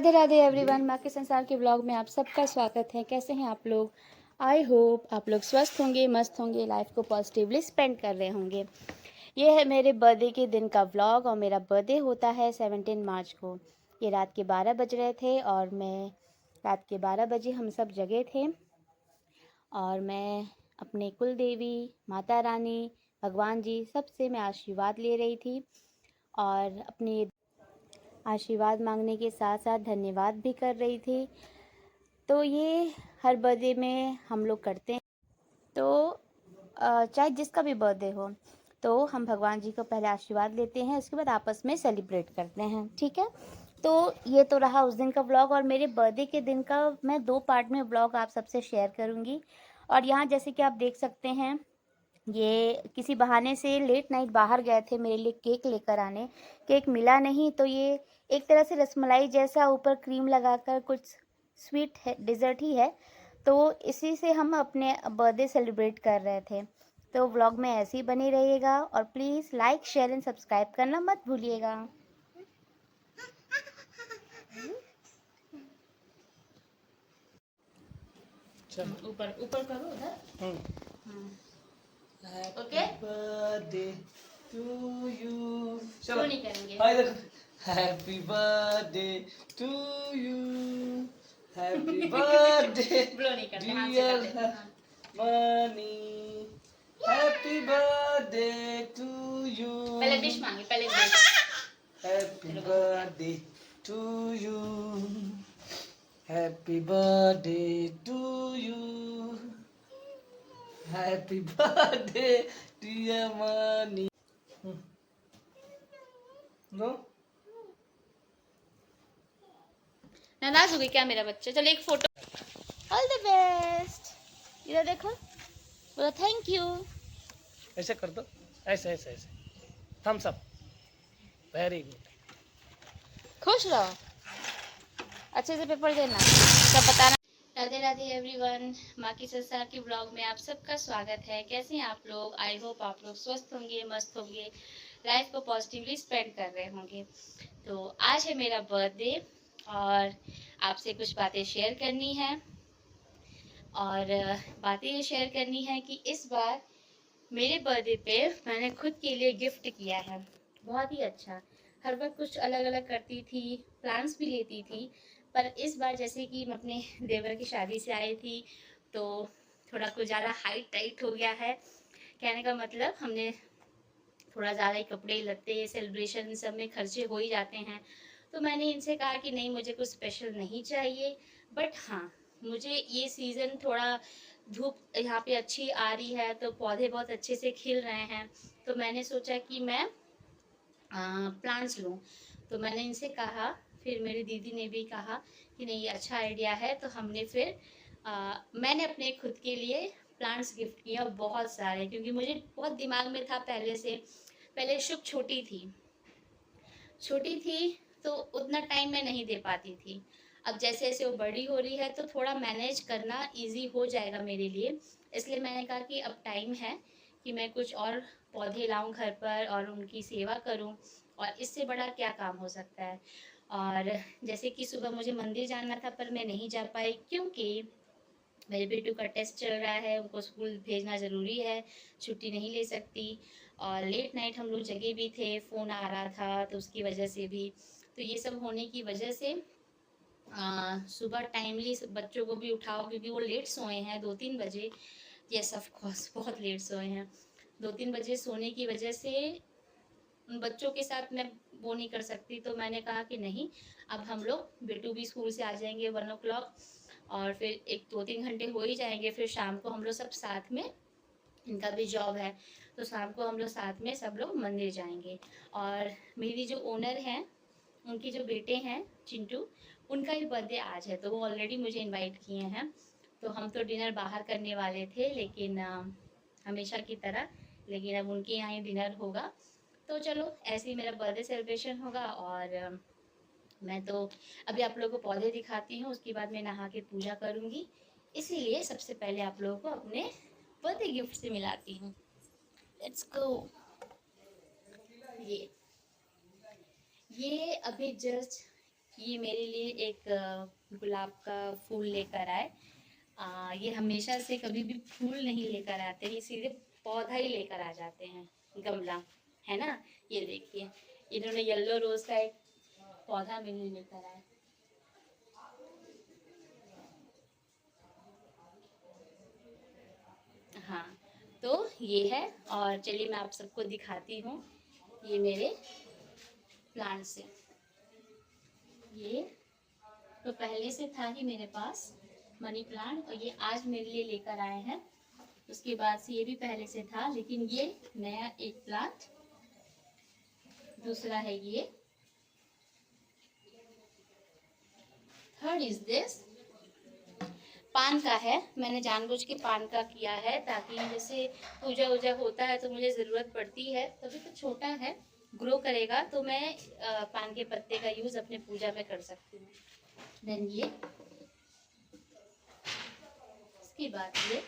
Radhe Radhe everyone, माँ के संसार के ब्लॉग में आप सबका स्वागत है। कैसे हैं आप लोग? आई होप आप लोग स्वस्थ होंगे, मस्त होंगे, लाइफ को पॉजिटिवली स्पेंड कर रहे होंगे। ये है मेरे बर्थडे के दिन का व्लॉग और मेरा बर्थडे होता है 17 मार्च को। ये रात के 12 बज रहे थे और मैं रात के 12 बजे हम सब जगे थे और मैं अपने कुल देवी, माता रानी, भगवान जी सबसे मैं आशीर्वाद ले रही थी और अपने आशीर्वाद मांगने के साथ साथ धन्यवाद भी कर रही थी। तो ये हर बर्थडे में हम लोग करते हैं। तो चाहे जिसका भी बर्थडे हो तो हम भगवान जी को पहले आशीर्वाद लेते हैं, उसके बाद आपस में सेलिब्रेट करते हैं, ठीक है। तो ये तो रहा उस दिन का व्लॉग और मेरे बर्थडे के दिन का मैं 2 पार्ट में व्लॉग आप सबसे शेयर करूँगी। और यहाँ जैसे कि आप देख सकते हैं, ये किसी बहाने से लेट नाइट बाहर गए थे मेरे लिए केक लेकर आने। केक मिला नहीं, तो ये एक तरह से रसमलाई जैसा ऊपर क्रीम लगाकर कुछ स्वीट है, डिज़र्ट ही है। तो इसी से हम अपने बर्थडे सेलिब्रेट कर रहे थे। तो व्लॉग में ऐसे ही बने रहिएगा और please like, share and subscribe करना मत भूलिएगा। ऊपर ऊपर करो उधर। Okay, birthday to you. चलो नहीं करेंगे। हाय देखो, happy birthday to you, happy birthday blow नहीं करते, हाथ से डियर करते हैं। Mani, happy birthday to you. पहले विश मांगे, पहले wish. Happy birthday to you, happy birthday to you, happy birthday dear Mani. नो नाराज हो गई क्या मेरा बच्चा? चलो एक फोटो। All the best. इधर देखो, बोलो थैंक यू। ऐसे कर दो, ऐसे ऐसे ऐसे, थम्स अप, वेरी गुड। खुश रहो, अच्छे से पेपर देना, सब बताना। राधे राधे एवरीवन, माँ की संसार के ब्लॉग में आप सबका स्वागत है। कैसे हैं आप लोग? आई होप आप लोग स्वस्थ होंगे, मस्त होंगे, लाइफ को पॉजिटिवली स्पेंड कर रहे होंगे। तो आज है मेरा बर्थडे और आपसे कुछ बातें शेयर करनी है। और बातें ये शेयर करनी है कि इस बार मेरे बर्थडे पे मैंने खुद के लिए गिफ्ट किया है, बहुत ही अच्छा। हर बार कुछ अलग अलग करती थी, प्लान्स भी लेती थी, पर इस बार जैसे कि मैं अपने देवर की शादी से आई थी तो थोड़ा कुछ ज़्यादा हाइट टाइट हो गया है। कहने का मतलब हमने थोड़ा ज़्यादा ही कपड़े लत्ते सेलिब्रेशन सब में खर्चे हो ही जाते हैं। तो मैंने इनसे कहा कि नहीं, मुझे कुछ स्पेशल नहीं चाहिए, बट हाँ मुझे ये सीज़न थोड़ा धूप यहाँ पे अच्छी आ रही है तो पौधे बहुत अच्छे से खिल रहे हैं, तो मैंने सोचा कि मैं प्लांट्स लूँ। तो मैंने इनसे कहा, फिर मेरी दीदी ने भी कहा कि नहीं ये अच्छा आइडिया है, तो हमने फिर मैंने अपने खुद के लिए प्लांट्स गिफ्ट किया बहुत सारे, क्योंकि मुझे बहुत दिमाग में था पहले से। पहले शुभ छोटी थी तो उतना टाइम मैं नहीं दे पाती थी। अब जैसे जैसे वो बड़ी हो रही है तो थोड़ा मैनेज करना इजी हो जाएगा मेरे लिए। इसलिए मैंने कहा कि अब टाइम है कि मैं कुछ और पौधे लाऊं घर पर और उनकी सेवा करूं, और इससे बड़ा क्या काम हो सकता है। और जैसे कि सुबह मुझे मंदिर जाना था पर मैं नहीं जा पाई क्योंकि मेरे बेटू का टेस्ट चल रहा है, उनको स्कूल भेजना ज़रूरी है, छुट्टी नहीं ले सकती। और लेट नाइट हम लोग जगे भी थे, फ़ोन आ रहा था तो उसकी वजह से भी। तो ये सब होने की वजह से सुबह टाइमली बच्चों को भी उठाओ, क्योंकि वो लेट सोए हैं 2-3 बजे। यस ऑफ कोर्स बहुत लेट सोए हैं। 2-3 बजे सोने की वजह से उन बच्चों के साथ मैं वो नहीं कर सकती, तो मैंने कहा कि नहीं, अब हम लोग, बेटू भी स्कूल से आ जाएंगे 1 o'clock और फिर 1-2-3 घंटे हो ही जाएंगे, फिर शाम को हम लोग सब साथ में, इनका भी जॉब है तो शाम को हम लोग साथ में सब लोग मंदिर जाएंगे। और मेरी जो ओनर हैं, उनके जो बेटे हैं चिंटू, उनका भी बर्थडे आज है, तो वो ऑलरेडी मुझे इनवाइट किए हैं। तो हम तो डिनर बाहर करने वाले थे, लेकिन हमेशा की तरह, लेकिन अब उनके यहाँ ही डिनर होगा। तो चलो ऐसे ही मेरा बर्थडे सेलिब्रेशन होगा। और मैं तो अभी आप लोगों को पौधे दिखाती हूँ, उसके बाद मैं नहा के पूजा करूँगी। इसीलिए सबसे पहले आप लोगों को अपने बर्थडे गिफ्ट से मिलाती हूँ। Let's go. ये अभी जस्ट ये मेरे लिए एक गुलाब का फूल लेकर आए। ये हमेशा से कभी भी फूल नहीं लेकर आते, ये सीधे पौधा ही लेकर आ जाते हैं, गमला, है ना। ये देखिए, इन्होंने येलो रोज का एक पौधा मेरे लिए लेकर आए। हाँ, तो ये है। और चलिए मैं आप सबको दिखाती हूँ, ये मेरे प्लांट्स हैं। ये तो पहले से था ही मेरे पास मनी प्लांट, और ये आज मेरे लिए लेकर आए हैं। उसके बाद से ये भी पहले से था, लेकिन ये नया एक प्लांट, दूसरा है ये, थर्ड इज दिस, पान का है। मैंने जानबूझ के पान का किया है, ताकि जैसे पूजा वूजा होता है तो मुझे ज़रूरत पड़ती है। तभी तो छोटा है, ग्रो करेगा तो मैं पान के पत्ते का यूज़ अपने पूजा में कर सकती हूँ। देन ये, इसके बाद ये,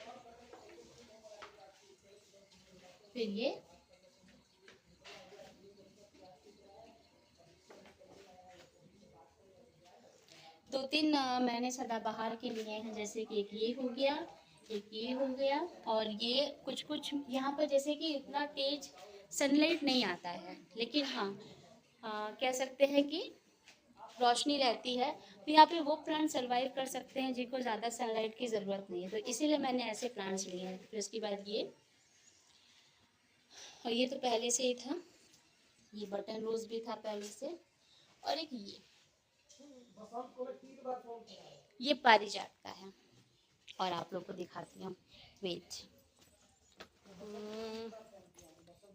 फिर ये, दो तीन मैंने सदाबहार के लिए हैं, जैसे कि एक ये हो गया, एक ये हो गया, और ये कुछ कुछ यहाँ पर जैसे कि इतना तेज सनलाइट नहीं आता है, लेकिन हाँ कह सकते हैं कि रोशनी रहती है, तो यहाँ पे वो प्लांट सर्वाइव कर सकते हैं जिनको ज़्यादा सनलाइट की ज़रूरत नहीं है, तो इसीलिए मैंने ऐसे प्लांट्स लिए हैं। फिर उसके बाद ये, और ये तो पहले से ही था, ये बटन रोज भी था पहले से, और एक ये पारिजात का है। और आप लोग को दिखाती हूँ, वेट,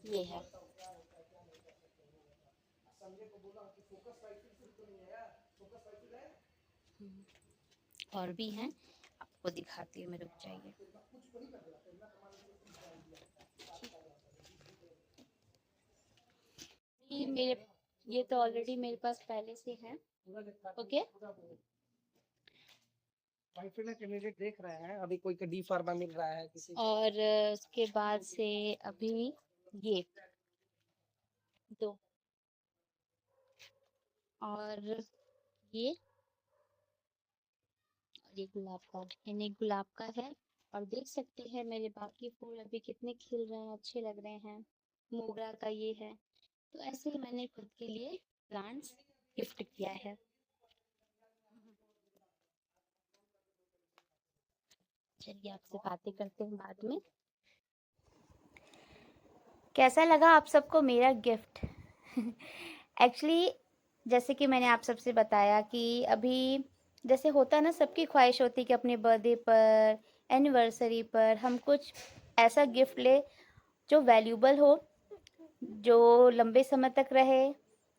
ये है, और भी हैं, आपको दिखाती हूँ मैं, रुक जाइए। ये मेरे, ये तो ऑलरेडी मेरे पास पहले से है। ओके, कैंडिडेट देख रहे हैं, अभी कोई डी फार्मा मिल रहा है किसी को। और उसके बाद से अभी ये दो, और ये, और ये गुलाब का, यानी गुलाब का है। और देख सकते हैं मेरे बाकी फूल अभी कितने खिल रहे हैं, अच्छे लग रहे हैं। मोगरा का ये है। तो ऐसे ही मैंने खुद के लिए प्लांट्स गिफ्ट किया है। चलिए आपसे बातें करते हैं बाद में। कैसा लगा आप सबको मेरा गिफ्ट? एक्चुअली जैसे कि मैंने आप सबसे बताया कि अभी जैसे होता है ना, सबकी ख्वाहिश होती है कि अपने बर्थडे पर, एनिवर्सरी पर हम कुछ ऐसा गिफ्ट ले जो वैल्यूबल हो, जो लंबे समय तक रहे,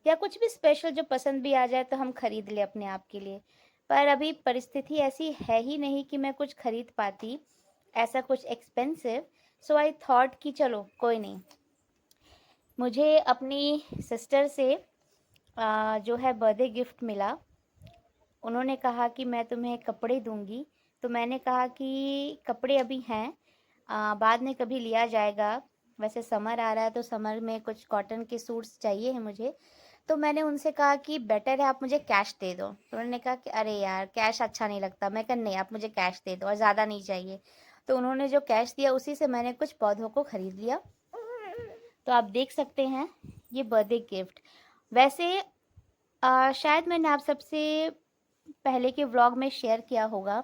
या कुछ भी स्पेशल जो पसंद भी आ जाए तो हम खरीद ले अपने आप के लिए। पर अभी परिस्थिति ऐसी है ही नहीं कि मैं कुछ खरीद पाती ऐसा कुछ एक्सपेंसिव। सो आई थॉट कि चलो कोई नहीं, मुझे अपनी सिस्टर से जो है बर्थडे गिफ्ट मिला। उन्होंने कहा कि मैं तुम्हें कपड़े दूंगी, तो मैंने कहा कि कपड़े अभी हैं, बाद में कभी लिया जाएगा। वैसे समर आ रहा है तो समर में कुछ कॉटन के सूट्स चाहिए हैं मुझे। तो मैंने उनसे कहा कि बेटर है आप मुझे कैश दे दो। तो उन्होंने कहा कि अरे यार कैश अच्छा नहीं लगता। मैं कहा नहीं, आप मुझे कैश दे दो और ज़्यादा नहीं चाहिए। तो उन्होंने जो कैश दिया उसी से मैंने कुछ पौधों को खरीद लिया। तो आप देख सकते हैं ये बर्थडे गिफ्ट। वैसे शायद मैंने आप सबसे पहले के व्लॉग में शेयर किया होगा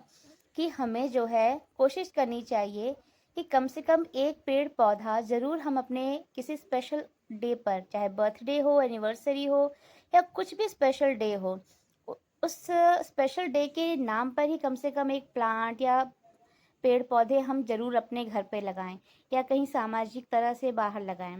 कि हमें जो है कोशिश करनी चाहिए कि कम से कम एक पेड़ पौधा ज़रूर हम अपने किसी स्पेशल डे पर, चाहे बर्थडे हो, एनिवर्सरी हो, या कुछ भी स्पेशल डे हो, उस स्पेशल डे के नाम पर ही कम से कम एक प्लांट या पेड़ पौधे हम ज़रूर अपने घर पे लगाएं, या कहीं सामाजिक तरह से बाहर लगाएं।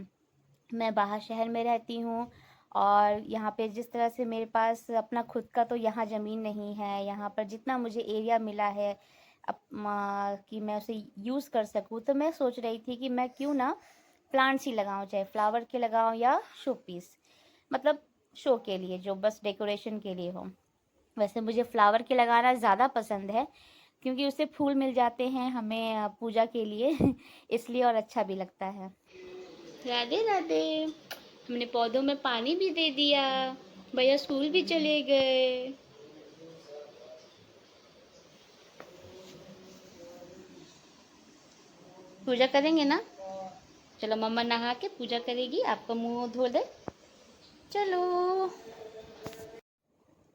मैं बाहर शहर में रहती हूँ, और यहाँ पे जिस तरह से मेरे पास अपना खुद का तो यहाँ ज़मीन नहीं है। यहाँ पर जितना मुझे एरिया मिला है कि मैं उसे यूज़ कर सकूँ, तो मैं सोच रही थी कि मैं क्यों ना प्लांट्स ही लगाऊँ, चाहे फ्लावर के लगाऊँ या शो पीस, मतलब शो के लिए जो बस डेकोरेशन के लिए हो। वैसे मुझे फ्लावर के लगाना ज़्यादा पसंद है, क्योंकि उससे फूल मिल जाते हैं हमें पूजा के लिए इसलिए, और अच्छा भी लगता है। राधे राधे। हमने पौधों में पानी भी दे दिया, भैया स्कूल भी चले गए। पूजा करेंगे ना? चलो मम्मा नहा के पूजा करेगी, आपका मुंह धो दे। चलो।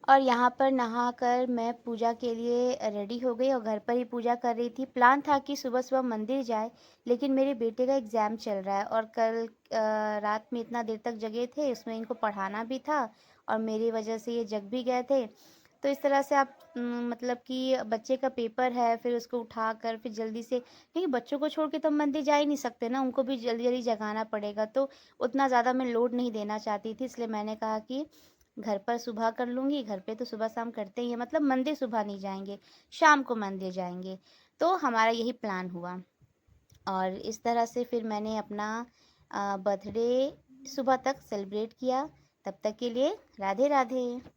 और यहाँ पर नहाकर मैं पूजा के लिए रेडी हो गई और घर पर ही पूजा कर रही थी। प्लान था कि सुबह-सुबह मंदिर जाए, लेकिन मेरे बेटे का एग्ज़ाम चल रहा है और कल रात में इतना देर तक जगे थे, उसमें इनको पढ़ाना भी था और मेरी वजह से ये जग भी गए थे। तो इस तरह से आप मतलब कि बच्चे का पेपर है, फिर उसको उठाकर फिर जल्दी से, क्योंकि बच्चों को छोड़ के तो हम मंदिर जा ही नहीं सकते ना, उनको भी जल्दी-जल्दी जगाना पड़ेगा। तो उतना ज़्यादा मैं लोड नहीं देना चाहती थी, इसलिए मैंने कहा कि घर पर सुबह कर लूँगी। घर पे तो सुबह-शाम करते ही हैं, मतलब मंदिर सुबह नहीं जाएँगे, शाम को मंदिर जाएँगे। तो हमारा यही प्लान हुआ और इस तरह से फिर मैंने अपना बर्थडे सुबह तक सेलिब्रेट किया। तब तक के लिए राधे-राधे।